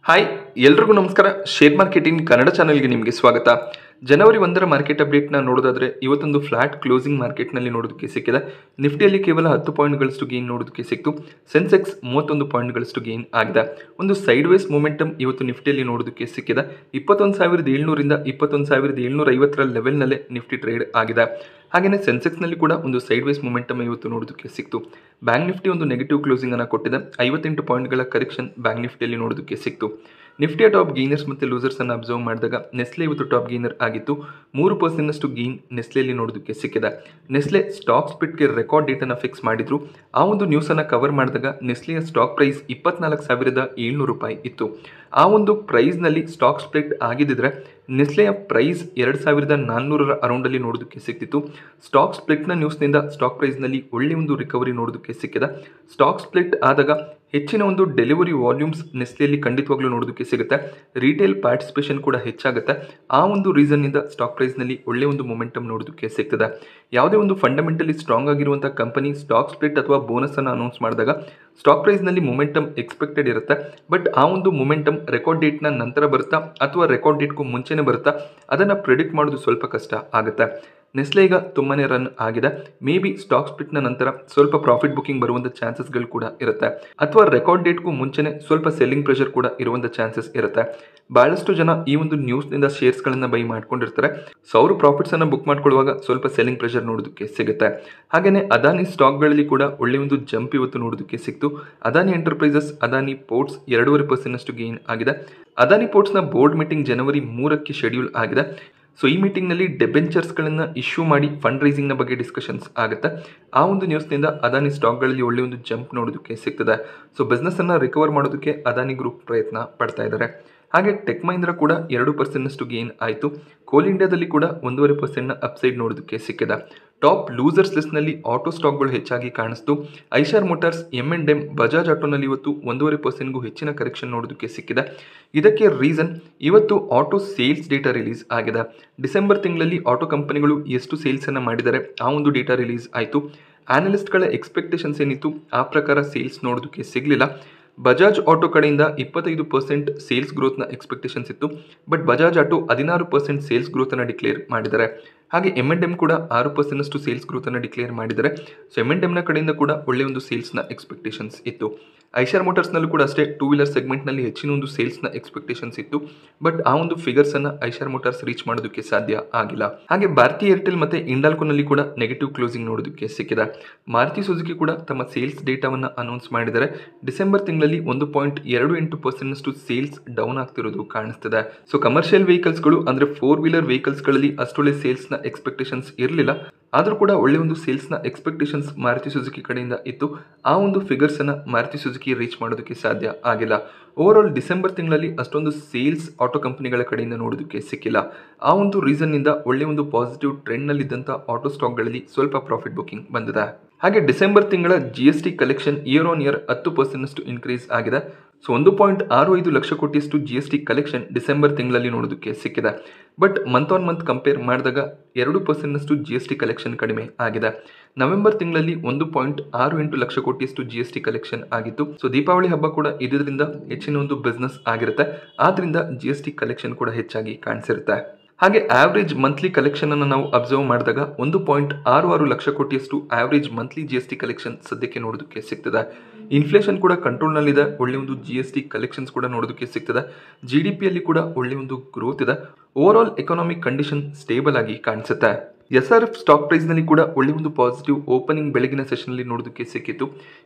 Hi ಎಲ್ರಿಗೂ ನಮಸ್ಕಾರ. Share marketing Kannada ಚಾನೆಲ್ಗೆ ನಿಮಗೆ ಸ್ವಾಗತ. ಜನವರಿ 1ರ ಮಾರ್ಕೆಟ್ ಅಪ್ಡೇಟ್ನ ನೋಡೋದಾದ್ರೆ ಇವತ್ತೊಂದು ಫ್ಲಾಟ್ ಕ್ಲೋಸಿಂಗ್ ಮಾರ್ಕೆಟ್ನಲ್ಲಿ ನೋಡೋದಕ್ಕೆ ಸಿಕ್ಕಿದೆ. ನಿಫ್ಟಿಯಲ್ಲಿ ಕೇವಲ 10 ಪಾಯಿಂಟ್ಗಳಷ್ಟು ಗೇನ್ ನೋಡೋದಕ್ಕೆ ಸಿಕ್ತು. ಸೆನ್ಸೆಕ್ಸ್ 31 ಪಾಯಿಂಟ್ಗಳಷ್ಟು ಗೇನ್ ಆಗಿದೆ. ಒಂದು ಸೈಡ್ ವೇಸ್ ಮೊಮೆಂಟಮ್ ಇವತ್ತು ನಿಫ್ಟಿಯಲ್ಲಿ ನೋಡೋದಕ್ಕೆ ಸಿಕ್ಕಿದೆ. 21,700ರಿಂದ 21,750ರ ಲೆವೆಲ್ನಲ್ಲೇ ನಿಫ್ಟಿ ಟ್ರೇಡ್ ಆಗಿದೆ. ಹಾಗೆಯೇ ಸೆನ್ಸೆಕ್ಸ್ನಲ್ಲಿ ಕೂಡ ಒಂದು ಸೈಡ್ ವೇಸ್ ಮೊಮೆಂಟಮ್ ಇವತ್ತು ನೋಡೋದಕ್ಕೆ ಸಿಕ್ತು. ಬ್ಯಾಂಕ್ ನಿಫ್ಟಿ ಒಂದು ನೆಗೆಟಿವ್ ಕ್ಲೋಸಿಂಗ್ ಅನ್ನು ಕೊಟ್ಟಿದೆ. 58 ಪಾಯಿಂಟ್ಗಳ ಕರೆಕ್ಷನ್ ಬ್ಯಾಂಕ್ ನಿಫ್ಟಿಯಲ್ಲಿ ನೋಡೋದಕ್ಕೆ ಸಿಕ್ತು. ನಿಫ್ಟಿಯ ಟಾಪ್ ಗೇನರ್ಸ್ ಮತ್ತು ಲೂಸರ್ಸ್ ಅನ್ನು ಅಬ್ಸರ್ವ್ ಮಾಡಿದಾಗ ನೆಸ್ಲೆ ಇವತ್ತು ಟಾಪ್ ಗೇನರ್ ಆಗಿತ್ತು. 3% ಗೇನ್ ನೆಸ್ಲೆಯಲ್ಲಿ ನೋಡೋದಕ್ಕೆ ಸಿಕ್ಕಿದೆ. ನೆಸ್ಲೆ ಸ್ಟಾಕ್ ಸ್ಪ್ಲಿಟ್ಗೆ ರೆಕಾರ್ಡ್ ಡೇಟ್ ಅನ್ನು ಫಿಕ್ಸ್ ಮಾಡಿದ್ರು. ಆ ಒಂದು ನ್ಯೂಸ್ ಅನ್ನು ಕವರ್ ಮಾಡಿದಾಗ ನೆಸ್ಲೆಯ ಸ್ಟಾಕ್ ಪ್ರೈಸ್ 24,700 ರೂಪಾಯಿ ಇತ್ತು. ಆ ಒಂದು ಪ್ರೈಸ್ನಲ್ಲಿ ಸ್ಟಾಕ್ ಸ್ಪ್ಲಿಟ್ ಆಗಿದ್ದರೆ ನೆಸ್ಲೆಯ ಪ್ರೈಸ್ 2,400ರ ಅರೌಂಡಲ್ಲಿ ನೋಡೋದಕ್ಕೆ ಸಿಕ್ತಿತ್ತು. ಸ್ಟಾಕ್ ಸ್ಪ್ಲಿಟ್ನ ನ್ಯೂಸ್ನಿಂದ ಸ್ಟಾಕ್ ಪ್ರೈಸ್ನಲ್ಲಿ ಒಳ್ಳೆಯ ಒಂದು ರಿಕವರಿ ನೋಡೋದಕ್ಕೆ ಸಿಕ್ಕಿದೆ. ಸ್ಟಾಕ್ ಸ್ಪ್ಲಿಟ್ ಆದಾಗ ಹೆಚ್ಚಿನ ಒಂದು ಡೆಲಿವರಿ ವಾಲ್ಯೂಮ್ಸ್ ನೆಸ್ಲೆಯಲ್ಲಿ ಖಂಡಿತವಾಗ್ಲೂ ನೋಡೋದಕ್ಕೆ ಸಿಗುತ್ತೆ. ರಿಟೇಲ್ ಪಾರ್ಟಿಸಿಪೇಷನ್ ಕೂಡ ಹೆಚ್ಚಾಗುತ್ತೆ. ಆ ಒಂದು ರೀಸನ್ನಿಂದ ಸ್ಟಾಕ್ ಪ್ರೈಸ್ನಲ್ಲಿ ಒಳ್ಳೆಯ ಒಂದು ಮೊಮೆಂಟಮ್ ನೋಡೋದಕ್ಕೆ ಸಿಗ್ತದೆ. ಯಾವುದೇ ಒಂದು ಫಂಡಮೆಂಟಲಿ ಸ್ಟ್ರಾಂಗ್ ಆಗಿರುವಂಥ ಕಂಪನಿ ಸ್ಟಾಕ್ ಸ್ಪ್ಲಿಟ್ ಅಥವಾ ಬೋನಸ್ ಅನ್ನು ಅನೌನ್ಸ್ ಮಾಡಿದಾಗ ಸ್ಟಾಕ್ ಪ್ರೈಸ್ನಲ್ಲಿ ಮೊಮೆಂಟಮ್ ಎಕ್ಸ್ಪೆಕ್ಟೆಡ್ ಇರುತ್ತೆ. ಬಟ್ ಆ ಒಂದು ಮೊಮೆಂಟಮ್ ರೆಕಾರ್ಡ್ ಡೇಟ್ನ ನಂತರ ಬರುತ್ತಾ ಅಥವಾ ರೆಕಾರ್ಡ್ ಡೇಟ್ಗೂ ಮುಂಚೆನೇ ಬರುತ್ತಾ ಅದನ್ನು ಪ್ರಿಡಿಕ್ಟ್ ಮಾಡೋದು ಸ್ವಲ್ಪ ಕಷ್ಟ ಆಗುತ್ತೆ. ನೆಸ್ಲೆ ಈಗ ತುಂಬಾ ರನ್ ಆಗಿದೆ. ಮೇ ಬಿ ಸ್ಟಾಕ್ ಸ್ಪ್ಲಿಟ್ನ ನಂತರ ಸ್ವಲ್ಪ ಪ್ರಾಫಿಟ್ ಬುಕಿಂಗ್ ಬರುವಂಥ ಚಾನ್ಸಸ್ಗಳು ಕೂಡ ಇರುತ್ತೆ. ಅಥವಾ ರೆಕಾರ್ಡ್ ಡೇಟ್ಗೂ ಮುಂಚೆನೇ ಸ್ವಲ್ಪ ಸೆಲ್ಲಿಂಗ್ ಪ್ರೆಷರ್ ಕೂಡ ಇರುವಂಥ ಚಾನ್ಸಸ್ ಇರುತ್ತೆ. ಬಹಳಷ್ಟು ಜನ ಈ ಒಂದು ನ್ಯೂಸ್ನಿಂದ ಶೇರ್ಸ್ಗಳನ್ನು ಬೈ ಮಾಡ್ಕೊಂಡಿರ್ತಾರೆ. ಸೊ ಅವರು ಪ್ರಾಫಿಟ್ಸನ್ನು ಬುಕ್ ಮಾಡ್ಕೊಳ್ಳುವಾಗ ಸ್ವಲ್ಪ ಸೆಲ್ಲಿಂಗ್ ಪ್ರೆಷರ್ ನೋಡೋದಕ್ಕೆ ಸಿಗುತ್ತೆ. ಹಾಗೆಯೇ ಅದಾನಿ ಸ್ಟಾಕ್ಗಳಲ್ಲಿ ಕೂಡ ಒಳ್ಳೆಯ ಒಂದು ಜಂಪ್ ಇವತ್ತು ನೋಡೋದಕ್ಕೆ ಸಿಕ್ತು. Adani enterprises, Adani ports 2.5% gain ಆಗಿದೆ. ಅದಾನಿ ಪೋರ್ಟ್ಸ್ನ ಬೋರ್ಡ್ ಮೀಟಿಂಗ್ ಜನವರಿ 3ಕ್ಕೆ ಶೆಡ್ಯೂಲ್ ಆಗಿದೆ. ಸೊ ಈ ಮೀಟಿಂಗ್ನಲ್ಲಿ ಡೆಬೆಂಚರ್ಸ್ಗಳನ್ನು ಇಶ್ಯೂ ಮಾಡಿ ಫಂಡ್ ರೈಸಿಂಗ್ನ ಬಗ್ಗೆ ಡಿಸ್ಕಷನ್ಸ್ ಆಗುತ್ತೆ. ಆ ಒಂದು ನ್ಯೂಸ್ನಿಂದ ಅದಾನಿ ಸ್ಟಾಕ್ಗಳಲ್ಲಿ ಒಳ್ಳೆಯ ಒಂದು ಜಂಪ್ ನೋಡೋದಕ್ಕೆ ಸಿಗ್ತದೆ. ಸೊ ಬಿಸ್ನೆಸ್ಸನ್ನು ರಿಕವರ್ ಮಾಡೋದಕ್ಕೆ ಅದಾನಿ ಗ್ರೂಪ್ ಪ್ರಯತ್ನ ಪಡ್ತಾ ಇದ್ದಾರೆ. ಹಾಗೆ ಟೆಕ್ ಮಹೀಂದ್ರ ಕೂಡ 2% ಗೇನ್ ಆಯಿತು. ಕೋಲ್ ಇಂಡಿಯಾದಲ್ಲಿ ಕೂಡ 1.5% ಅಪ್ಸೈಡ್ ನೋಡೋದಕ್ಕೆ ಸಿಕ್ಕಿದೆ. ಟಾಪ್ ಲೂಸರ್ಸ್ ಲಿಸ್ಟ್ನಲ್ಲಿ ಆಟೋ ಸ್ಟಾಕ್ಗಳು ಹೆಚ್ಚಾಗಿ ಕಾಣಿಸ್ತು. ಐಷಾರ್ ಮೋಟಾರ್ಸ್, M&M, ಬಜಾಜ್ ಆಟೋನಲ್ಲಿ ಇವತ್ತು 1.5%ಗೂ ಹೆಚ್ಚಿನ ಕರೆಕ್ಷನ್ ನೋಡೋದಕ್ಕೆ ಸಿಕ್ಕಿದೆ. ಇದಕ್ಕೆ ರೀಸನ್ ಇವತ್ತು ಆಟೋ ಸೇಲ್ಸ್ ಡೇಟಾ ರಿಲೀಸ್ ಆಗಿದೆ. ಡಿಸೆಂಬರ್ ತಿಂಗಳಲ್ಲಿ ಆಟೋ ಕಂಪನಿಗಳು ಎಷ್ಟು ಸೇಲ್ಸನ್ನು ಮಾಡಿದ್ದಾರೆ ಆ ಒಂದು ಡೇಟಾ ರಿಲೀಸ್ ಆಯಿತು. ಆನಲಿಸ್ಟ್ಗಳ ಎಕ್ಸ್ಪೆಕ್ಟೇಷನ್ಸ್ ಏನಿತ್ತು ಆ ಪ್ರಕಾರ ಸೇಲ್ಸ್ ನೋಡೋದಕ್ಕೆ ಸಿಗಲಿಲ್ಲ. ಬಜಾಜ್ ಆಟೋ ಕಡೆಯಿಂದ 25% ಸೇಲ್ಸ್ ಗ್ರೋತ್ನ ಎಕ್ಸ್ಪೆಕ್ಟೇಷನ್ಸ್ ಇತ್ತು. ಬಟ್ ಬಜಾಜ್ ಆಟೋ 16% ಸೇಲ್ಸ್ ಗ್ರೋತನ್ನು ಡಿಕ್ಲೇರ್ ಮಾಡಿದ್ದಾರೆ. ಹಾಗೆ M&M ಕೂಡ 6% ಸೇಲ್ಸ್ ಗ್ರೋತನ್ನು ಡಿಕ್ಲೇರ್ ಮಾಡಿದ್ದಾರೆ. ಸೊ M&Mನ ಕಡೆಯಿಂದ ಕೂಡ ಒಳ್ಳೆಯ ಒಂದು ಸೇಲ್ಸ್ನ ಎಕ್ಸ್ಪೆಕ್ಟೇಷನ್ಸ್ ಇತ್ತು. ಐಷಾರ್ ಮೋಟಾರ್ಸ್ನಲ್ಲೂ ಕೂಡ ಅಷ್ಟೇ ಟೂ ವೀಲರ್ ಸೆಗ್ಮೆಂಟ್ನಲ್ಲಿ ಹೆಚ್ಚಿನ ಒಂದು ಸೇಲ್ಸ್ನ ಎಕ್ಸ್ಪೆಕ್ಟೇಷನ್ಸ್ ಇತ್ತು. ಬಟ್ ಆ ಒಂದು ಫಿಗರ್ಸನ್ನು ಐಷಾರ್ ಮೋಟಾರ್ಸ್ ರೀಚ್ ಮಾಡೋದಕ್ಕೆ ಸಾಧ್ಯ ಆಗಿಲ್ಲ. ಹಾಗೆ ಭಾರತಿ ಏರ್ಟೆಲ್ ಮತ್ತು ಇಂಡಾಲ್ಕೋನಲ್ಲಿ ಕೂಡ ನೆಗೆಟಿವ್ ಕ್ಲೋಸಿಂಗ್ ನೋಡೋದಕ್ಕೆ ಸಿಕ್ಕಿದೆ. ಮಾರುತಿ ಸುಜುಕಿ ಕೂಡ ತಮ್ಮ ಸೇಲ್ಸ್ ಡೇಟಾವನ್ನು ಅನೌನ್ಸ್ ಮಾಡಿದರೆ ಡಿಸೆಂಬರ್ ತಿಂಗಳಲ್ಲಿ 1.28% ಸೇಲ್ಸ್ ಡೌನ್ ಆಗ್ತಿರೋದು ಕಾಣಿಸ್ತಿದೆ. ಸೊ ಕಮರ್ಷಿಯಲ್ ವೆಹಿಕಲ್ಸ್ಗಳು ಅಂದರೆ 4 ವೀಲರ್ ವೆಹಿಕಲ್ಸ್ಗಳಲ್ಲಿ ಅಷ್ಟೊಳ್ಳೆ ಸೇಲ್ಸ್ನ ಎಕ್ಸ್ಪೆಕ್ಟೇಷನ್ಸ್ ಇರಲಿಲ್ಲ. ಆದರೂ ಕೂಡ ಒಳ್ಳೆಯ ಒಂದು ಸೇಲ್ಸ್ನ ಎಕ್ಸ್ಪೆಕ್ಟೇಷನ್ಸ್ ಮಾರುತಿ ಸುಜುಕಿ ಕಡೆಯಿಂದ ಇತ್ತು. ಆ ಒಂದು ಫಿಗರ್ಸನ್ನು ಮಾರುತಿ ಸುಜುಕಿ ರೀಚ್ ಮಾಡೋದಕ್ಕೆ ಸಾಧ್ಯ ಆಗಿಲ್ಲ. ಓವರ್ ಆಲ್ ಡಿಸೆಂಬರ್ ತಿಂಗಳಲ್ಲಿ ಅಷ್ಟೊಂದು ಸೇಲ್ಸ್ ಆಟೋ ಕಂಪನಿಗಳ ಕಡೆಯಿಂದ ನೋಡೋದಕ್ಕೆ ಸಿಕ್ಕಿಲ್ಲ. ಆ ಒಂದು ರೀಸನ್ನಿಂದ ಒಳ್ಳೆಯ ಒಂದು ಪಾಸಿಟಿವ್ ಟ್ರೆಂಡ್ನಲ್ಲಿದ್ದಂಥ ಆಟೋ ಸ್ಟಾಕ್ಗಳಲ್ಲಿ ಸ್ವಲ್ಪ ಪ್ರಾಫಿಟ್ ಬುಕಿಂಗ್ ಬಂದಿದೆ. ಹಾಗೆ ಡಿಸೆಂಬರ್ ತಿಂಗಳ GST collection year on year 10% increase ಆಗಿದೆ. ಸೊ 1.65 ಲಕ್ಷ ಕೋಟಿಯಷ್ಟು GST ಕಲೆಕ್ಷನ್ ಡಿಸೆಂಬರ್ ತಿಂಗಳಲ್ಲಿ ನೋಡೋದಕ್ಕೆ ಸಿಕ್ಕಿದೆ. But month on month compare ಮಾಡಿದಾಗ 2% GST ಕಲೆಕ್ಷನ್ ಕಡಿಮೆ ಆಗಿದೆ. ನವೆಂಬರ್ ತಿಂಗಳಲ್ಲಿ 1.68 ಲಕ್ಷ ಕೋಟಿಯಷ್ಟು GST ಕಲೆಕ್ಷನ್ ಆಗಿತ್ತು. ಸೊ ದೀಪಾವಳಿ ಹಬ್ಬ ಕೂಡ ಇದರಿಂದ ಹೆಚ್ಚಿನ ಒಂದು ಬಿಸ್ನೆಸ್ ಆಗಿರುತ್ತೆ. ಆದ್ರಿಂದ GST ಕಲೆಕ್ಷನ್ ಕೂಡ ಹೆಚ್ಚಾಗಿ ಕಾಣಿಸಿರುತ್ತೆ. ಹಾಗೆ ಆವ್ರೇಜ್ ಮಂತ್ಲಿ ಕಲೆಕ್ಷನ್ ಅನ್ನು ನಾವು ಅಬ್ಸರ್ವ್ ಮಾಡಿದಾಗ 1.66 ಲಕ್ಷ ಕೋಟಿಯಷ್ಟು ಆವ್ರೇಜ್ ಮಂತ್ಲಿ GST ಕಲೆಕ್ಷನ್ ಸದ್ಯಕ್ಕೆ ನೋಡೋದಕ್ಕೆ ಸಿಗ್ತದೆ. ಇನ್ಫ್ಲೇಷನ್ ಕೂಡ ಕಂಟ್ರೋಲ್ನಲ್ಲಿದೆ. ಒಳ್ಳೆಯ ಒಂದು GST ಕಲೆಕ್ಷನ್ಸ್ ಕೂಡ ನೋಡೋದಕ್ಕೆ ಸಿಗ್ತದೆ. GDPಯಲ್ಲಿ ಕೂಡ ಒಳ್ಳೆಯ ಒಂದು ಗ್ರೋತ್ ಇದೆ. Over all economic condition stable ಆಗಿ ಕಾಣಿಸುತ್ತೆ. SRF ಸ್ಟಾಕ್ ಪ್ರೈಸ್ನಲ್ಲಿ ಕೂಡ ಒಳ್ಳೆಯ ಒಂದು ಪಾಸಿಟಿವ್ ಓಪನಿಂಗ್ ಬೆಳಗಿನ ಸೆಷನ್ನಲ್ಲಿ ನೋಡೋದಕ್ಕೆ ಸಿಕ್ಕಿತ್ತು.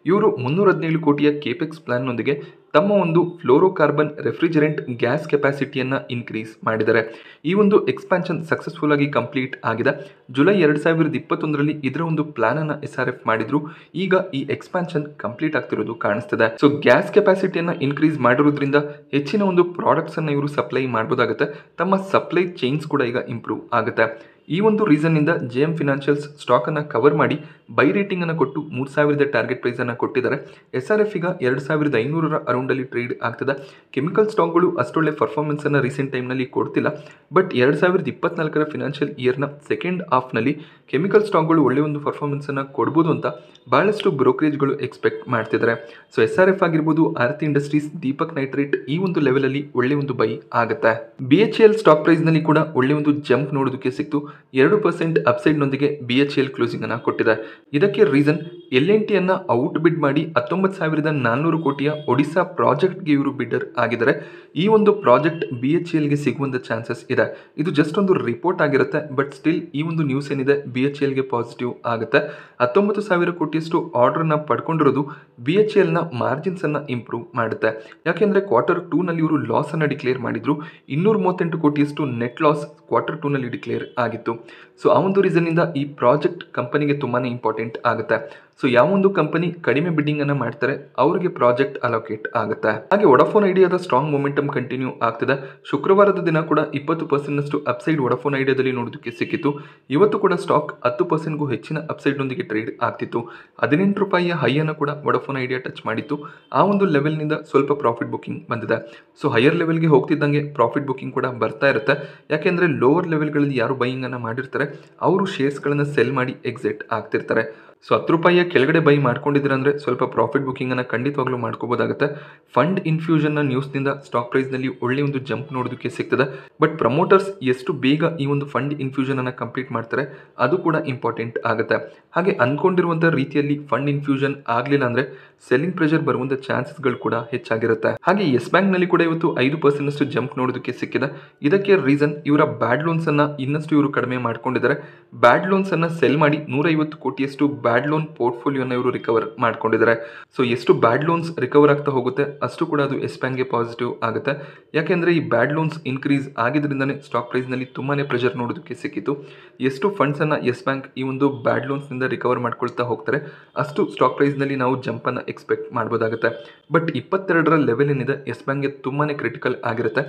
ಇವರು 317 ಕೋಟಿಯ ಕೇಪೆಕ್ಸ್ ಪ್ಲಾನ್ನೊಂದಿಗೆ ತಮ್ಮ ಒಂದು ಫ್ಲೋರೋಕಾರ್ಬನ್ ರೆಫ್ರಿಜರೆಂಟ್ ಗ್ಯಾಸ್ ಕೆಪಾಸಿಟಿಯನ್ನು ಇನ್ಕ್ರೀಸ್ ಮಾಡಿದ್ದಾರೆ. ಈ ಒಂದು ಎಕ್ಸ್ಪ್ಯಾನ್ಷನ್ ಸಕ್ಸಸ್ಫುಲ್ ಆಗಿ ಕಂಪ್ಲೀಟ್ ಆಗಿದೆ. ಜುಲೈ 2021ರಲ್ಲಿ ಇದರ ಒಂದು ಪ್ಲಾನ್ ಅನ್ನು SRF ಮಾಡಿದ್ರು. ಈಗ ಈ ಎಕ್ಸ್ಪ್ಯಾನ್ಷನ್ ಕಂಪ್ಲೀಟ್ ಆಗ್ತಿರೋದು ಕಾಣಿಸ್ತಿದೆ. ಸೊ ಗ್ಯಾಸ್ ಕೆಪಾಸಿಟಿಯನ್ನು ಇನ್ಕ್ರೀಸ್ ಮಾಡಿರೋದ್ರಿಂದ ಹೆಚ್ಚಿನ ಒಂದು ಪ್ರಾಡಕ್ಟ್ಸ್ ಅನ್ನು ಇವರು ಸಪ್ಲೈ ಮಾಡಬಹುದಾಗುತ್ತೆ. ತಮ್ಮ ಸಪ್ಲೈ ಚೈನ್ಸ್ ಕೂಡ ಈಗ ಇಂಪ್ರೂವ್ ಆಗುತ್ತೆ. ಈ ಒಂದು ರೀಸನ್ನಿಂದ JM ಫಿನಾನ್ಷಿಯಲ್ಸ್ ಸ್ಟಾಕನ್ನು ಕವರ್ ಮಾಡಿ ಬೈ ರೇಟಿಂಗನ್ನು ಕೊಟ್ಟು 3000 ಟಾರ್ಗೆಟ್ ಪ್ರೈಸನ್ನು ಕೊಟ್ಟಿದ್ದಾರೆ. SRF ಈಗ 2500 ಅರೌಂಡಲ್ಲಿ ಟ್ರೇಡ್ ಆಗ್ತದೆ. ಕೆಮಿಕಲ್ ಸ್ಟಾಕ್ಗಳು ಅಷ್ಟೊಳ್ಳೆ ಪರ್ಫಾರ್ಮೆನ್ಸನ್ನು ರೀಸೆಂಟ್ ಟೈಮ್ನಲ್ಲಿ ಕೊಡ್ತಿಲ್ಲ. ಬಟ್ 2024 ಫಿನಾನ್ಷಿಯಲ್ ಇಯರ್ನ ಸೆಕೆಂಡ್ ಹಾಫ್ನಲ್ಲಿ ಕೆಮಿಕಲ್ ಸ್ಟಾಕ್ಗಳು ಒಳ್ಳೆಯ ಒಂದು ಪರ್ಫಾರ್ಮೆನ್ಸನ್ನು ಕೊಡ್ಬೋದು ಅಂತ ಭಾಳಷ್ಟು ಬ್ರೋಕರೇಜ್ಗಳು ಎಕ್ಸ್ಪೆಕ್ಟ್ ಮಾಡ್ತಿದ್ದಾರೆ. ಸೊ SRF ಆಗಿರ್ಬೋದು, ಆರತಿ ಇಂಡಸ್ಟ್ರೀಸ್, ದೀಪಕ್ ನೈಟ್ರೇಟ್ ಈ ಒಂದು ಲೆವೆಲಲ್ಲಿ ಒಳ್ಳೆ ಒಂದು ಬೈ ಆಗುತ್ತೆ. BHEL ಸ್ಟಾಕ್ ಪ್ರೈಸ್ನಲ್ಲಿ ಕೂಡ ಒಳ್ಳೆ ಒಂದು ಜಂಪ್ ನೋಡೋದಕ್ಕೆ ಸಿಕ್ತು. 2% ಅಪ್ಸೈಡ್ನೊಂದಿಗೆ BHEL ಕ್ಲೋಸಿಂಗ್ ಅನ್ನು ಕೊಟ್ಟಿದೆ. ಇದಕ್ಕೆ ರೀಸನ್ L&T ಅನ್ನ ಔಟ್ ಬಿಡ್ ಮಾಡಿ 19,400 ಕೋಟಿಯ ಒಡಿಶಾ ಪ್ರಾಜೆಕ್ಟ್ಗೆ ಇವರು ಬಿಡ್ಡರ್ ಆಗಿದ್ದಾರೆ. ಈ ಒಂದು ಪ್ರಾಜೆಕ್ಟ್ BHELಗೆ ಸಿಗುವಂಥ ಚಾನ್ಸಸ್ ಇದೆ. ಇದು ಜಸ್ಟ್ ಒಂದು ರಿಪೋರ್ಟ್ ಆಗಿರುತ್ತೆ, ಬಟ್ ಸ್ಟಿಲ್ ಈ ಒಂದು ನ್ಯೂಸ್ ಏನಿದೆ BHELಗೆ ಪಾಸಿಟಿವ್ ಆಗುತ್ತೆ. 19,000 ಕೋಟಿಯಷ್ಟು ಆರ್ಡರ್ನ ಪಡ್ಕೊಂಡಿರೋದು BHELನ ಮಾರ್ಜಿನ್ಸನ್ನು ಇಂಪ್ರೂವ್ ಮಾಡುತ್ತೆ. ಯಾಕೆಂದರೆ Q2ನಲ್ಲಿ ಇವರು ಲಾಸನ್ನು ಡಿಕ್ಲೇರ್ ಮಾಡಿದ್ರು. 238 ಕೋಟಿಯಷ್ಟು ನೆಟ್ ಲಾಸ್ Q2ನಲ್ಲಿ ಡಿಕ್ಲೇರ್ ಆಗಿತ್ತು. ಸೊ ಆ ಒಂದು ರೀಸನ್ನಿಂದ ಈ ಪ್ರಾಜೆಕ್ಟ್ ಕಂಪನಿಗೆ ತುಂಬಾ ಇಂಪಾರ್ಟೆಂಟ್ ಆಗುತ್ತೆ. ಸೊ ಯಾವೊಂದು ಕಂಪನಿ ಕಡಿಮೆ ಬಿಡ್ಡಿಂಗ್ ಅನ್ನು ಮಾಡ್ತಾರೆ ಅವರಿಗೆ ಪ್ರಾಜೆಕ್ಟ್ ಅಲೋಕೇಟ್ ಆಗುತ್ತೆ. ಹಾಗೆ ವೊಡಾಫೋನ್ ಐಡಿಯಾದ ಸ್ಟ್ರಾಂಗ್ ಮೊಮೆಂಟಮ್ ಕಂಟಿನ್ಯೂ ಆಗ್ತಿದೆ. ಶುಕ್ರವಾರದ ದಿನ ಕೂಡ 20% ಅಪ್ಸೈಡ್ ವೊಡಾಫೋನ್ ಐಡಿಯಾದಲ್ಲಿ ನೋಡೋದಕ್ಕೆ ಸಿಕ್ಕಿತ್ತು. ಇವತ್ತು ಕೂಡ ಸ್ಟಾಕ್ 10%ಗೂ ಹೆಚ್ಚಿನ ಅಪ್ಸೈಡ್ನೊಂದಿಗೆ ಟ್ರೇಡ್ ಆಗ್ತಿತ್ತು. 18 ರೂಪಾಯಿಯ ಹೈಯನ್ನು ಕೂಡ ವೊಡಾಫೋನ್ ಐಡಿಯಾ ಟಚ್ ಮಾಡಿತ್ತು. ಆ ಒಂದು ಲೆವೆಲ್ನಿಂದ ಸ್ವಲ್ಪ ಪ್ರಾಫಿಟ್ ಬುಕಿಂಗ್ ಬಂದಿದೆ. ಸೊ ಹೈಯರ್ ಲೆವೆಲ್ಗೆ ಹೋಗ್ತಿದ್ದಂಗೆ ಪ್ರಾಫಿಟ್ ಬುಕಿಂಗ್ ಕೂಡ ಬರ್ತಾ ಇರುತ್ತೆ. ಯಾಕೆಂದರೆ ಲೋವರ್ ಲೆವೆಲ್ಗಳಲ್ಲಿ ಯಾರು ಬೈಯಿಂಗ್ ಅನ್ನು ಮಾಡಿರ್ತಾರೆ ಅವರು ಶೇರ್ಸ್ಗಳನ್ನು ಸೆಲ್ ಮಾಡಿ ಎಕ್ಸಿಟ್ ಆಗ್ತಿರ್ತಾರೆ. ಸೊ 10 ರೂಪಾಯಿಯ ಕೆಳಗಡೆ ಬೈ ಮಾಡ್ಕೊಂಡಿದ್ದೀರ ಅಂದರೆ ಸ್ವಲ್ಪ ಪ್ರಾಫಿಟ್ ಬುಕಿಂಗನ್ನು ಖಂಡಿತವಾಗ್ಲೂ ಮಾಡ್ಕೋಬೋದಾಗುತ್ತೆ. ಫಂಡ್ ಇನ್ಫ್ಯೂಷನ್ನ ನ್ಯೂಸ್ನಿಂದ ಸ್ಟಾಕ್ ಪ್ರೈಸ್ನಲ್ಲಿ ಒಳ್ಳೆಯ ಒಂದು ಜಂಪ್ ನೋಡೋದಕ್ಕೆ ಸಿಗ್ತದೆ. ಬಟ್ ಪ್ರಮೋಟರ್ಸ್ ಎಷ್ಟು ಬೇಗ ಈ ಒಂದು ಫಂಡ್ ಇನ್ಫ್ಯೂಷನನ್ನು ಕಂಪ್ಲೀಟ್ ಮಾಡ್ತಾರೆ ಅದು ಕೂಡ ಇಂಪಾರ್ಟೆಂಟ್ ಆಗುತ್ತೆ. ಹಾಗೆ ಅಂದ್ಕೊಂಡಿರುವಂಥ ರೀತಿಯಲ್ಲಿ ಫಂಡ್ ಇನ್ಫ್ಯೂಷನ್ ಆಗಲಿಲ್ಲ ಅಂದರೆ ಸೆಲ್ಲಿಂಗ್ ಪ್ರೆಷರ್ ಬರುವಂಥ ಚಾನ್ಸಸ್ಗಳು ಕೂಡ ಹೆಚ್ಚಾಗಿರುತ್ತೆ. ಹಾಗೆ ಯೆಸ್ ಬ್ಯಾಂಕ್ನಲ್ಲಿ ಕೂಡ ಇವತ್ತು 5% ಜಂಪ್ ನೋಡೋದಕ್ಕೆ ಸಿಕ್ಕಿದೆ. ಇದಕ್ಕೆ ರೀಸನ್ ಇವರ ಬ್ಯಾಡ್ ಲೋನ್ಸನ್ನು ಇನ್ನಷ್ಟು ಇವರು ಕಡಿಮೆ ಮಾಡ್ಕೊಂಡಿದ್ದಾರೆ. ಬ್ಯಾಡ್ ಲೋನ್ಸನ್ನು ಸೆಲ್ ಮಾಡಿ 150 ಕೋಟಿಯಷ್ಟು ಬ್ಯಾಡ್ ಲೋನ್ ಪೋರ್ಟ್ಫೋಲಿಯೋನ ಇವರು ರಿಕವರ್ ಮಾಡ್ಕೊಂಡಿದ್ದಾರೆ. ಸೊ ಎಷ್ಟು ಬ್ಯಾಡ್ ಲೋನ್ಸ್ ರಿಕವರ್ ಆಗ್ತಾ ಹೋಗುತ್ತೆ ಅಷ್ಟು ಕೂಡ ಅದು ಯೆಸ್ ಬ್ಯಾಂಕ್ಗೆ ಪಾಸಿಟಿವ್ ಆಗುತ್ತೆ. ಯಾಕೆಂದರೆ ಈ ಬ್ಯಾಡ್ ಲೋನ್ಸ್ ಇನ್ಕ್ರೀಸ್ ಆಗಿದ್ರಿಂದನೇ ಸ್ಟಾಕ್ ಪ್ರೈಸ್ನಲ್ಲಿ ತುಂಬಾ ಪ್ರೆಷರ್ ನೋಡೋದಕ್ಕೆ ಸಿಕ್ಕಿತ್ತು. ಎಷ್ಟು ಫಂಡ್ಸನ್ನು ಯೆಸ್ ಬ್ಯಾಂಕ್ ಈ ಒಂದು ಬ್ಯಾಡ್ ಲೋನ್ಸ್ನಿಂದ ರಿಕವರ್ ಮಾಡ್ಕೊಳ್ತಾ ಹೋಗ್ತಾರೆ ಅಷ್ಟು ಸ್ಟಾಕ್ ಪ್ರೈಸ್ನಲ್ಲಿ ನಾವು ಜಂಪನ್ನು ಎಕ್ಸ್ಪೆಕ್ಟ್ ಮಾಡ್ಬೋದಾಗುತ್ತೆ. ಬಟ್ 22ರ ಲೆವೆಲ್ ಏನಿದೆ ಯೆಸ್ ಬ್ಯಾಂಕ್ಗೆ ತುಂಬಾ ಕ್ರಿಟಿಕಲ್ ಆಗಿರುತ್ತೆ.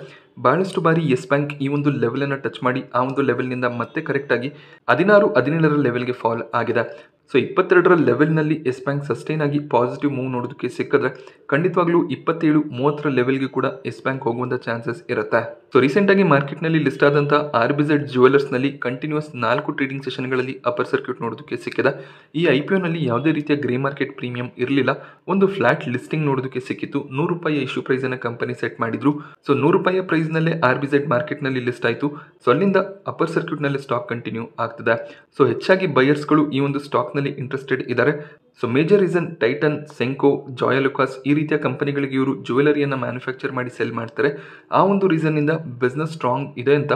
ಭಾಳಷ್ಟು ಬಾರಿ ಯೆಸ್ ಬ್ಯಾಂಕ್ ಈ ಒಂದು ಲೆವೆಲನ್ನು ಟಚ್ ಮಾಡಿ ಆ ಒಂದು ಲೆವೆಲ್ನಿಂದ ಮತ್ತೆ ಕರೆಕ್ಟಾಗಿ 16-17ರ ಲೆವೆಲ್ಗೆ ಫಾಲ್ ಆಗಿದೆ. ಸೊ 22ರ ಲೆವೆಲ್ನಲ್ಲಿ ಯೆಸ್ ಬ್ಯಾಂಕ್ ಸಸ್ಟೈನ್ ಆಗಿ ಪಾಸಿಟಿವ್ ಮೂವ್ ನೋಡೋದಕ್ಕೆ ಸಿಕ್ಕಿದ್ರೆ ಖಂಡಿತವಾಗ್ಲೂ 27-30ರ ಲೆವೆಲ್ಗೆ ಕೂಡ ಯೆಸ್ ಬ್ಯಾಂಕ್ ಹೋಗುವಂಥ ಚಾನ್ಸಸ್ ಇರುತ್ತೆ. ಸೊ ರೀಸೆಂಟಾಗಿ ಮಾರ್ಕೆಟ್ನಲ್ಲಿ ಲಿಸ್ಟ್ ಆದಂಥ RBZ ಜ್ಯುವೆಲರ್ಸ್ನಲ್ಲಿ ಕಂಟಿನ್ಯೂಸ್ 4 ಟ್ರೇಡಿಂಗ್ ಸೆಷನ್ಗಳಲ್ಲಿ ಅಪರ್ ಸರ್ಕ್ಯೂಟ್ ನೋಡೋದಕ್ಕೆ ಸಿಕ್ಕಿದೆ. ಈ IPOನಲ್ಲಿ ಯಾವುದೇ ರೀತಿಯ ಗ್ರೇ ಮಾರ್ಕೆಟ್ ಪ್ರೀಮಿಯಂ ಇರಲಿಲ್ಲ. ಒಂದು ಫ್ಲಾಟ್ ಲಿಸ್ಟಿಂಗ್ ನೋಡೋದಕ್ಕೆ ಸಿಕ್ಕಿತ್ತು. 100 ರೂಪಾಯಿಯ ಇಶ್ಯೂ ಪ್ರೈಸನ್ನು ಕಂಪನಿ ಸೆಟ್ ಮಾಡಿದ್ರು. ಸೊ 100 ರೂಪಾಯಿಯ ಪ್ರೈಸ್ನಲ್ಲೇ RBZ ಮಾರ್ಕೆಟ್ನಲ್ಲಿ ಲಿಸ್ಟ್ ಆಯಿತು. ಸೊ ಅಲ್ಲಿಂದ ಅಪರ್ ಸರ್ಕ್ಯೂಟ್ನಲ್ಲಿ ಸ್ಟಾಕ್ ಕಂಟಿನ್ಯೂ ಆಗ್ತದೆ. ಸೊ ಹೆಚ್ಚಾಗಿ ಬಯರ್ಸ್ಗಳು ಈ ಒಂದು ಸ್ಟಾಕ್ ಇಂಟ್ರೆಸ್ಟೆಡ್ ಇದ್ದಾರೆ. So major reason Titan, Senco, Joyalukkas ಈ ರೀತಿಯ ಕಂಪನಿಗಳಿಗೆ ಇವರು ಜ್ಯುವೆಲರಿಯನ್ನು ಮ್ಯಾನುಫ್ಯಾಕ್ಚರ್ ಮಾಡಿ ಸೆಲ್ ಮಾಡ್ತಾರೆ. ಆ ಒಂದು ರೀಸನ್ನಿಂದ ಬಿಸ್ನೆಸ್ ಸ್ಟ್ರಾಂಗ್ ಇದೆ ಅಂತ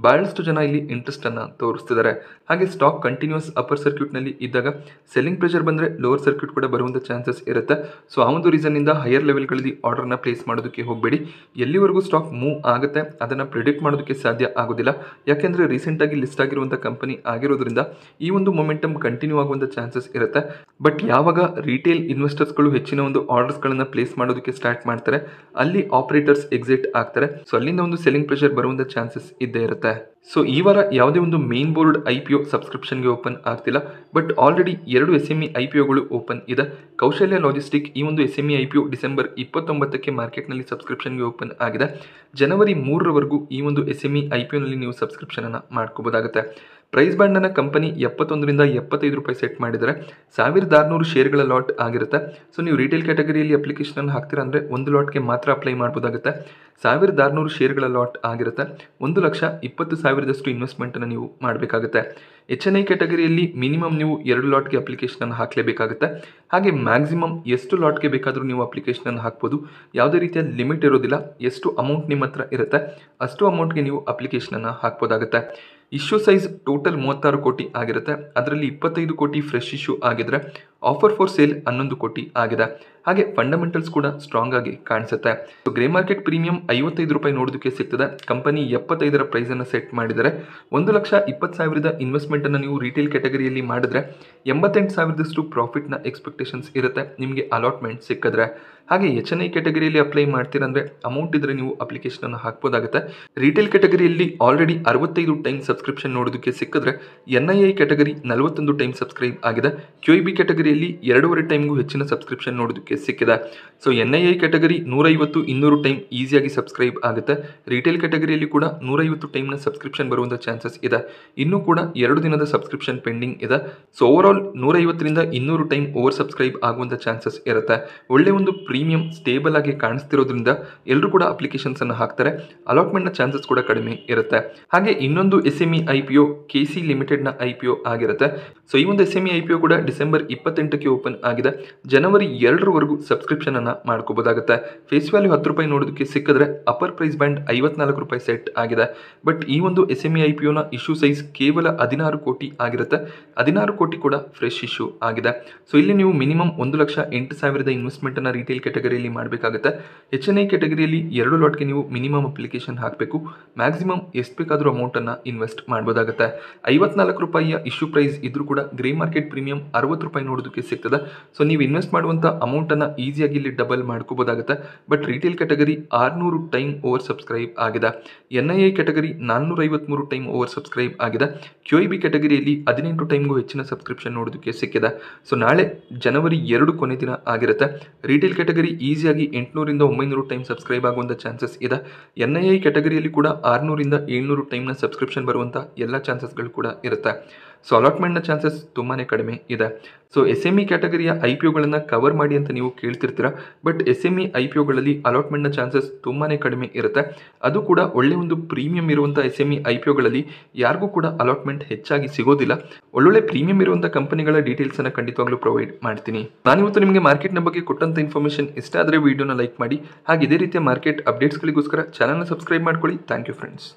ಬಹಳಷ್ಟು ಜನ ಇಲ್ಲಿ ಇಂಟ್ರೆಸ್ಟನ್ನು ತೋರಿಸ್ತಿದ್ದಾರೆ. ಹಾಗೆ ಸ್ಟಾಕ್ ಕಂಟಿನ್ಯೂಸ್ ಅಪರ್ ಸರ್ಕ್ಯೂಟ್ನಲ್ಲಿ ಇದ್ದಾಗ ಸೆಲ್ಲಿಂಗ್ ಪ್ರೆಷರ್ ಬಂದರೆ ಲೋವರ್ ಸರ್ಕ್ಯೂಟ್ ಕೂಡ ಬರುವಂಥ ಚಾನ್ಸಸ್ ಇರುತ್ತೆ. ಸೊ ಆ ಒಂದು ರೀಸನ್ನಿಂದ ಹೈಯರ್ ಲೆವೆಲ್ಗಳಲ್ಲಿ ಆರ್ಡರ್ನ ಪ್ಲೇಸ್ ಮಾಡೋದಕ್ಕೆ ಹೋಗಬೇಡಿ. ಎಲ್ಲಿವರೆಗೂ ಸ್ಟಾಕ್ ಮೂವ್ ಆಗುತ್ತೆ ಅದನ್ನು ಪ್ರಿಡಿಕ್ಟ್ ಮಾಡೋದಕ್ಕೆ ಸಾಧ್ಯ ಆಗೋದಿಲ್ಲ. ಯಾಕೆಂದರೆ ರೀಸೆಂಟಾಗಿ ಲಿಸ್ಟ್ ಆಗಿರುವಂಥ ಕಂಪನಿ ಆಗಿರೋದ್ರಿಂದ ಈ ಒಂದು ಮೊಮೆಂಟಮ್ ಕಂಟಿನ್ಯೂ ಆಗುವಂಥ ಚಾನ್ಸಸ್ ಇರುತ್ತೆ. ಬಟ್ ಯಾವಾಗ ರಿಟೇಲ್ ಇನ್ವೆಸ್ಟರ್ಸ್ಗಳು ಹೆಚ್ಚಿನ ಒಂದು ಆರ್ಡರ್ಸ್ಗಳನ್ನು ಪ್ಲೇಸ್ ಮಾಡೋದಕ್ಕೆ ಸ್ಟಾರ್ಟ್ ಮಾಡ್ತಾರೆ ಅಲ್ಲಿ ಆಪರೇಟರ್ಸ್ ಎಕ್ಸಿಟ್ ಆಗ್ತಾರೆ. ಸೊ ಅಲ್ಲಿಂದ ಒಂದು ಸೆಲ್ಲಿಂಗ್ ಪ್ರೆಷರ್ ಬರುವಂಥ ಚಾನ್ಸಸ್ ಇದ್ದೇ ಇರುತ್ತೆ. ಸೊ ಈ ವಾರ ಯಾವುದೇ ಒಂದು ಮೇನ್ ಬೋರ್ಡ್ IPO ಸಬ್ಸ್ಕ್ರಿಪ್ಷನ್ಗೆ ಓಪನ್ ಆಗ್ತಿಲ್ಲ. ಬಟ್ ಆಲ್ರೆಡಿ 2 SME IPOಗಳು ಓಪನ್ ಇದೆ. ಕೌಶಲ್ಯ ಲಾಜಿಸ್ಟಿಕ್ ಈ ಒಂದು SME IPO ಡಿಸೆಂಬರ್ 29ಕ್ಕೆ ಮಾರ್ಕೆಟ್ನಲ್ಲಿ ಸಬ್ಸ್ಕ್ರಿಪ್ಷನ್ಗೆ ಓಪನ್ ಆಗಿದೆ. ಜನವರಿ 3ರವರೆಗೂ ಈ ಒಂದು SME IPOನಲ್ಲಿ ನೀವು ಸಬ್ಸ್ಕ್ರಿಪ್ಷನನ್ನು ಮಾಡ್ಕೋಬೋದಾಗುತ್ತೆ. ಪ್ರೈಸ್ ಬ್ಯಾಂಡನ್ನು ಕಂಪನಿ 71ರಿಂದ 75 ರೂಪಾಯಿ ಸೆಟ್ ಮಾಡಿದರೆ 1600 ಶೇರ್ಗಳ ಲಾಟ್ ಆಗಿರುತ್ತೆ. ಸೊ ನೀವು ರಿಟೇಲ್ ಕ್ಯಾಟಗರಿಯಲ್ಲಿ ಅಪ್ಲಿಕೇಶನ್ ಹಾಕ್ತೀರಾ ಅಂದರೆ ಒಂದು ಲಾಟ್ಗೆ ಮಾತ್ರ ಅಪ್ಲೈ ಮಾಡ್ಬೋದಾಗುತ್ತೆ. 1600 ಶೇರ್ಗಳ ಲಾಟ್ ಆಗಿರುತ್ತೆ. 1,20,000ದಷ್ಟು ಇನ್ವೆಸ್ಟ್ಮೆಂಟನ್ನು ನೀವು ಮಾಡಬೇಕಾಗುತ್ತೆ. HNI ಕ್ಯಾಟಗರಿಯಲ್ಲಿ ಮಿನಿಮಮ್ ನೀವು 2 ಲಾಟ್ಗೆ ಅಪ್ಲಿಕೇಶನನ್ನು ಹಾಕಲೇಬೇಕಾಗುತ್ತೆ. ಹಾಗೆ ಮ್ಯಾಕ್ಸಿಮಮ್ ಎಷ್ಟು ಲಾಟ್ಗೆ ಬೇಕಾದರೂ ನೀವು ಅಪ್ಲಿಕೇಶನನ್ನು ಹಾಕ್ಬೋದು. ಯಾವುದೇ ರೀತಿಯ ಲಿಮಿಟ್ ಇರೋದಿಲ್ಲ. ಎಷ್ಟು ಅಮೌಂಟ್ ನಿಮ್ಮ ಹತ್ರ ಇರುತ್ತೆ ಅಷ್ಟು ಅಮೌಂಟ್ಗೆ ನೀವು ಅಪ್ಲಿಕೇಶನನ್ನು ಹಾಕ್ಬೋದಾಗುತ್ತೆ. ಇಶ್ಯೂ ಸೈಜ್ ಟೋಟಲ್ 36 ಕೋಟಿ ಆಗಿರುತ್ತೆ. ಅದರಲ್ಲಿ 25 ಕೋಟಿ ಫ್ರೆಶ್ ಇಶ್ಯೂ ಆಗಿದ್ರೆ ಆಫರ್ ಫಾರ್ ಸೇಲ್ 11 ಕೋಟಿ ಆಗಿದೆ. ಹಾಗೆ ಫಂಡಮೆಂಟಲ್ಸ್ ಕೂಡ ಸ್ಟ್ರಾಂಗ್ ಆಗಿ ಕಾಣಿಸುತ್ತೆ. ಗ್ರೇ ಮಾರ್ಕೆಟ್ ಪ್ರೀಮಿಯಂ 55 ರೂಪಾಯಿ ನೋಡೋದಕ್ಕೆ ಸಿಗ್ತದೆ. ಕಂಪನಿ 75ರ ಪ್ರೈಸನ್ನು ಸೆಟ್ ಮಾಡಿದರೆ 1,20,000 ಇನ್ವೆಸ್ಟ್ಮೆಂಟನ್ನು ನೀವು ರಿಟೇಲ್ ಕ್ಯಾಟಗರಿಯಲ್ಲಿ ಮಾಡಿದ್ರೆ 88,000ದಷ್ಟು ಪ್ರಾಫಿಟ್ನ ಎಕ್ಸ್ಪೆಕ್ಟೇಷನ್ಸ್ ಇರುತ್ತೆ ನಿಮಗೆ ಅಲಾಟ್ಮೆಂಟ್ ಸಿಕ್ಕಿದ್ರೆ. ಹಾಗೆ HNI ಕ್ಯಾಟಗರಿಯಲ್ಲಿ ಅಪ್ಲೈ ಮಾಡ್ತೀರಂದ್ರೆ ಅಮೌಂಟ್ ಇದ್ರೆ ನೀವು ಅಪ್ಲಿಕೇಶನ್ ಹಾಕ್ಬೋದಾಗುತ್ತೆ. ರಿಟೇಲ್ ಕ್ಯಾಟಗರಿಯಲ್ಲಿ ಆಲ್ರೆಡಿ 65 ಟೈಮ್ ಸಬ್ಸ್ಕ್ರಿಪ್ಷನ್ ನೋಡೋದಕ್ಕೆ ಸಿಕ್ಕಿದ್ರೆ NII ಕ್ಯಾಟಗರಿ 41 ಟೈಮ್ ಸಬ್ಸ್ಕ್ರೈಬ್ ಆಗಿದೆ. QIB ಕ್ಯಾಟಗರಿಯಲ್ಲಿ 2.5 ಟೈಮ್ಗೂ ಹೆಚ್ಚಿನ ಸಬ್ಸ್ಕ್ರಿಪ್ಷನ್ ನೋಡೋದಕ್ಕೆ ಸಿಕ್ಕಿದೆ. ಸೊ NII ಕ್ಯಾಟಗರಿ 150-200 ಟೈಮ್ ಈಸಿಯಾಗಿ ಸಬ್ಸ್ಕ್ರೈಬ್ ಆಗುತ್ತೆ. ರಿಟೇಲ್ ಕ್ಯಾಟಗರಿಯಲ್ಲಿ ಕೂಡ 150 ಟೈಮ್ನ ಸಬ್ಸ್ಕ್ರಿಪ್ಷನ್ ಬರುವಂಥ ಚಾನ್ಸಸ್ ಇದೆ. ಇನ್ನೂ ಕೂಡ 2 ದಿನದ ಸಬ್ಸ್ಕ್ರಿಪ್ಷನ್ ಪೆಂಡಿಂಗ್ ಇದೆ. ಸೊ ಓವರಾಲ್ 150ರಿಂದ 200 ಟೈಮ್ ಓವರ್ ಸಬ್ಸ್ಕ್ರೈಬ್ ಆಗುವಂಥ ಚಾನ್ಸಸ್ ಇರುತ್ತೆ. ಒಳ್ಳೆ ಒಂದು ಪ್ರೀಮಿಯಂ ಸ್ಟೇಬಲ್ ಆಗಿ ಕಾಣಿಸ್ತಿರೋದ್ರಿಂದ ಎಲ್ಲರೂ ಕೂಡ ಅಪ್ಲಿಕೇಶನ್ಸ್ ಅನ್ನು ಹಾಕ್ತಾರೆ. ಅಲಾಟ್ಮೆಂಟ್ನ ಚಾನ್ಸಸ್ ಕೂಡ ಕಡಿಮೆ ಇರುತ್ತೆ. ಹಾಗೆ ಇನ್ನೊಂದು SME IPO KC ಲಿಮಿಟೆಡ್ನ IPO ಆಗಿರುತ್ತೆ. ಸೊ ಈ ಒಂದು SME IPO ಕೂಡ ಡಿಸೆಂಬರ್ 28ಕ್ಕೆ ಓಪನ್ ಆಗಿದೆ. ಜನವರಿ 2ರವರೆಗೂ ಸಬ್ಸ್ಕ್ರಿಪ್ಷನ್ ಅನ್ನ ಮಾಡ್ಕೋಬಹುದಾಗುತ್ತೆ. ಫೇಸ್ ವ್ಯಾಲ್ಯೂ 10 ರೂಪಾಯಿ ನೋಡೋದಕ್ಕೆ ಸಿಕ್ಕಿದ್ರೆ ಅಪರ್ ಪ್ರೈಸ್ ಬ್ಯಾಂಡ್ 54 ರೂಪಾಯಿ ಸೆಟ್ ಆಗಿದೆ. ಬಟ್ ಈ ಒಂದು SME IPO ನ ಇಶ್ಯೂ ಸೈಜ್ ಕೇವಲ 16 ಕೋಟಿ ಆಗಿರುತ್ತೆ. 16 ಕೋಟಿ ಕೂಡ ಫ್ರೆಶ್ ಇಶ್ಯೂ ಆಗಿದೆ. ಸೊ ಇಲ್ಲಿ ನೀವು ಮಿನಿಮಮ್ 1,08,000 ಇನ್ವೆಸ್ಟ್ಮೆಂಟ್ ಅನ್ನ ರಿಟೇಲ್ ಕ್ಯಾಟಗರಿಯಲ್ಲಿ ಮಾಡಬೇಕಾಗುತ್ತೆ. HNI ಕ್ಯಾಟಗರಿಯಲ್ಲಿ 2 ಲಾಟ್ಗೆ ನೀವು ಮಿನಿಮಮ್ ಅಪ್ಲಿಕೇಶನ್ ಹಾಕಬೇಕು. ಮ್ಯಾಕ್ಸಿಮಮ್ ಎಷ್ಟು ಬೇಕಾದರೂ ಅಮೌಂಟ್ ಅನ್ನ ಇನ್ವೆಸ್ಟ್ ಮಾಡಬಹುದಾಗುತ್ತೆ. 54 ರೂಪಾಯಿಯ ಇಶ್ಯೂ ಪ್ರೈಸ್ ಇದ್ರೂ ಕೂಡ ಗ್ರೇ ಮಾರ್ಕೆಟ್ ಪ್ರೀಮಿಯಂ 60 ರೂಪಾಯಿ ನೋಡೋದಕ್ಕೆ ಸಿಗ್ತದೆ. ಸೊ ನೀವು ಇನ್ವೆಸ್ಟ್ ಮಾಡುವಂಥ ಅಮೌಂಟ್ ಅನ್ನ ಈಸಿಯಾಗಿ ಇಲ್ಲಿ ಡಬಲ್ ಮಾಡ್ಕೋಬಹುದಾಗುತ್ತೆ. But retail category 600 time over subscribe ಆಗಿದೆ. NII category 453 time over subscribe ಆಗಿದೆ. QIB ಕ್ಯಾಟಗರಿಯಲ್ಲಿ 18 ಟೈಮ್ಗೂ ಹೆಚ್ಚಿನ ಸಬ್ಸ್ಕ್ರಿಪ್ಷನ್ ನೋಡೋದಕ್ಕೆ ಸಿಕ್ಕಿದೆ. ಸೊ ನಾಳೆ ಜನವರಿ 2 ಕೊನೆ ದಿನ ಆಗಿರುತ್ತೆ. ರಿಟೇಲ್ ಕ್ಯಾಟಗರಿ ಈಸಿಯಾಗಿ 800ರಿಂದ 900 ಟೈಮ್ ಸಬ್ಸ್ಕ್ರೈಬ್ ಆಗುವಂಥ ಚಾನ್ಸಸ್ ಇದೆ. NII ಕ್ಯಾಟಗರಿಯಲ್ಲಿ ಕೂಡ 600ರಿಂದ 700 ಟೈಮ್ನ ಸಬ್ಸ್ಕ್ರಿಪ್ಷನ್ ಬರುವಂಥ ಎಲ್ಲ ಚಾನ್ಸಸ್ಗಳು ಕೂಡ ಇರುತ್ತೆ. ಸೊ ಅಲಾಟ್ಮೆಂಟ್ನ ಚಾನ್ಸಸ್ ತುಂಬಾ ಕಡಿಮೆ ಇದೆ. ಸೊ SME ಕ್ಯಾಟಗರಿಯ IPOಗಳನ್ನು ಕವರ್ ಮಾಡಿ ಅಂತ ನೀವು ಕೇಳ್ತಿರ್ತೀರ. ಬಟ್ SME IPOಗಳಲ್ಲಿ ಅಲಾಟ್ಮೆಂಟ್ನ ಚಾನ್ಸಸ್ ತುಂಬಾ ಕಡಿಮೆ ಇರುತ್ತೆ. ಅದು ಕೂಡ ಒಳ್ಳೆ ಒಂದು ಪ್ರೀಮಿಯಂ ಇರುವಂಥ SME IPOಗಳಲ್ಲಿ ಯಾರಿಗೂ ಕೂಡ ಅಲಾಟ್ಮೆಂಟ್ ಹೆಚ್ಚಾಗಿ ಸಿಗೋದಿಲ್ಲ. ಒಳ್ಳೊಳ್ಳೆ ಪ್ರೀಮಿಯಂ ಇರುವಂಥ ಕಂಪನಿಗಳ ಡೀಟೇಲ್ಸನ್ನು ಖಂಡಿತವಾಗ್ಲೂ ಪ್ರೊವೈಡ್ ಮಾಡ್ತೀನಿ. ನಾನಿವತ್ತು ನಿಮಗೆ ಮಾರ್ಕೆಟ್ನ ಬಗ್ಗೆ ಕೊಟ್ಟಂಥ ಇನ್ಫಾರ್ಮೇಷನ್ ಇಷ್ಟ ಆದರೆ ವಿಡಿಯೋನ ಲೈಕ್ ಮಾಡಿ. ಹಾಗೆ ಇದೇ ರೀತಿಯ ಮಾರ್ಕೆಟ್ ಅಪ್ಡೇಟ್ಸ್ಗಳಿಗೋಸ್ಕರ ಚಾನಲ್ನ ಸಬ್ಸ್ಕ್ರೈಬ್ ಮಾಡ್ಕೊಳ್ಳಿ. Thank you friends.